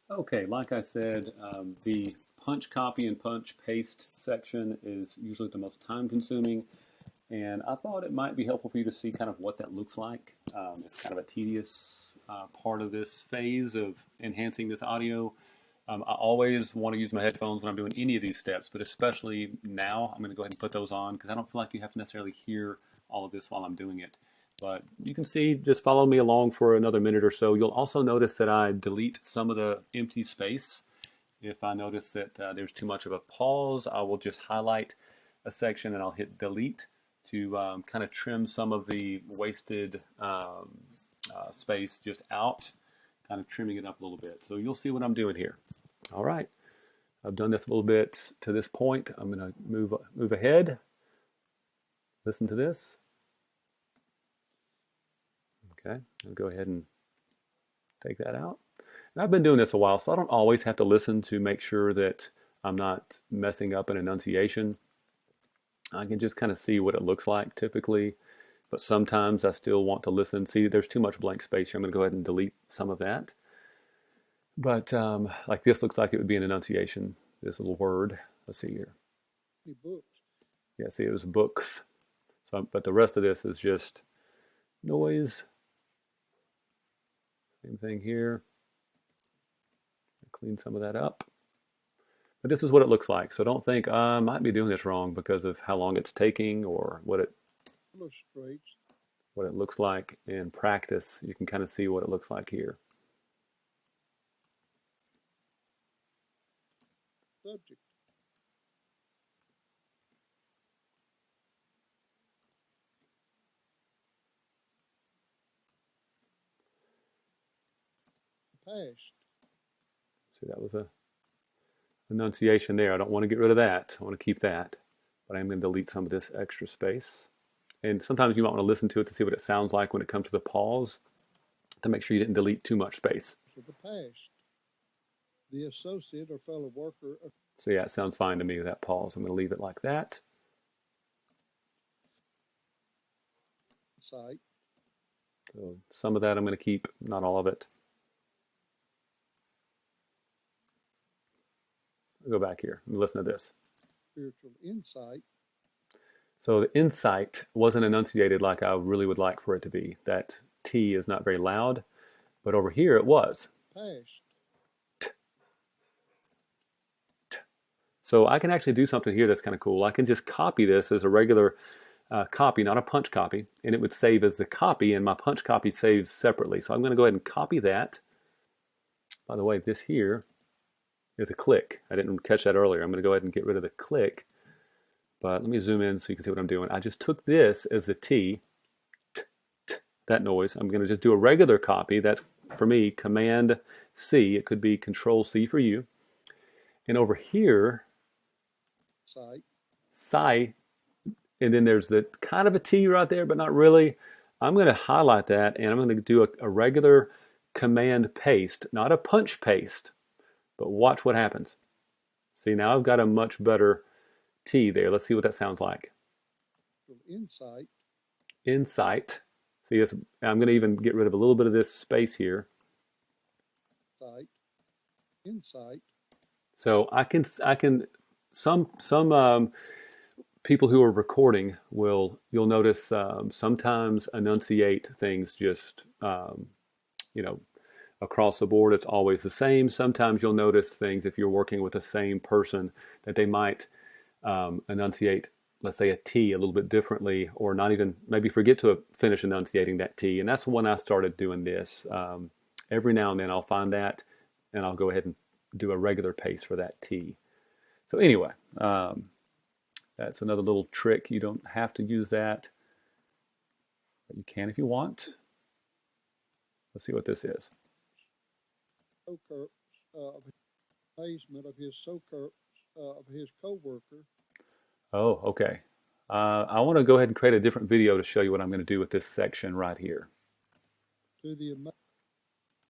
Okay, like I said, the punch copy and punch paste section is usually the most time consuming, and I thought it might be helpful for you to see kind of what that looks like. It's kind of a tedious part of this phase of enhancing this audio. I always want to use my headphones when I'm doing any of these steps, but especially now, I'm going to go ahead and put those on because I don't feel like you have to necessarily hear all of this while I'm doing it. But you can see, just follow me along for another minute or so. You'll also notice that I delete some of the empty space. If I notice that there's too much of a pause, I will just highlight a section and I'll hit delete to kind of trim some of the wasted space just out, kind of trimming it up a little bit. So you'll see what I'm doing here. All right, I've done this a little bit to this point. I'm going to move ahead. Listen to this. Okay, I'll go ahead and take that out. And I've been doing this a while, so I don't always have to listen to make sure that I'm not messing up an enunciation. I can just kind of see what it looks like typically, but sometimes I still want to listen. See, there's too much blank space here. I'm going to go ahead and delete some of that. But like this looks like it would be an enunciation, this little word. Let's see here. Books. Yeah, see, it was books. So, but the rest of this is just noise. Same thing here. Clean some of that up. But this is what it looks like. So don't think I might be doing this wrong because of how long it's taking or what it looks like in practice. You can kind of see what it looks like here. Subject. Past. See, that was a enunciation there. I don't want to get rid of that. I want to keep that. But I'm going to delete some of this extra space. And sometimes you might want to listen to it to see what it sounds like when it comes to the pause to make sure you didn't delete too much space. So the past. The associate or fellow worker. So yeah, it sounds fine to me, that pause. I'm going to leave it like that. Site. So some of that I'm going to keep, not all of it. I'll go back here and listen to this. Spiritual insight. So the insight wasn't enunciated like I really would like for it to be. That T is not very loud, but over here it was. Past. So I can actually do something here that's kind of cool. I can just copy this as a regular copy, not a punch copy, and it would save as the copy, and my punch copy saves separately. So I'm going to go ahead and copy that. By the way, this here is a click. I didn't catch that earlier. I'm going to go ahead and get rid of the click. But let me zoom in so you can see what I'm doing. I just took this as the T, that noise. I'm going to just do a regular copy. That's, for me, Command C. It could be Control C for you. And over here, Psi, and then there's the kind of a T right there, but not really. I'm going to highlight that, and I'm going to do a regular Command paste, not a punch paste, but watch what happens. See, now I've got a much better T there. Let's see what that sounds like. Insight. Insight. See, I'm going to even get rid of a little bit of this space here. Insight. So I can some people who are recording you'll notice sometimes enunciate things just across the board. It's always the same. Sometimes you'll notice things if you're working with the same person that they might enunciate, let's say, a T a little bit differently, or not even maybe forget to finish enunciating that T. And that's when I started doing this. Every now and then I'll find that, and I'll go ahead and do a regular pace for that T. So anyway, that's another little trick. You don't have to use that, but you can if you want. Let's see what this is. Amazement of his co-worker. Oh, okay. I want to go ahead and create a different video to show you what I'm going to do with this section right here. To the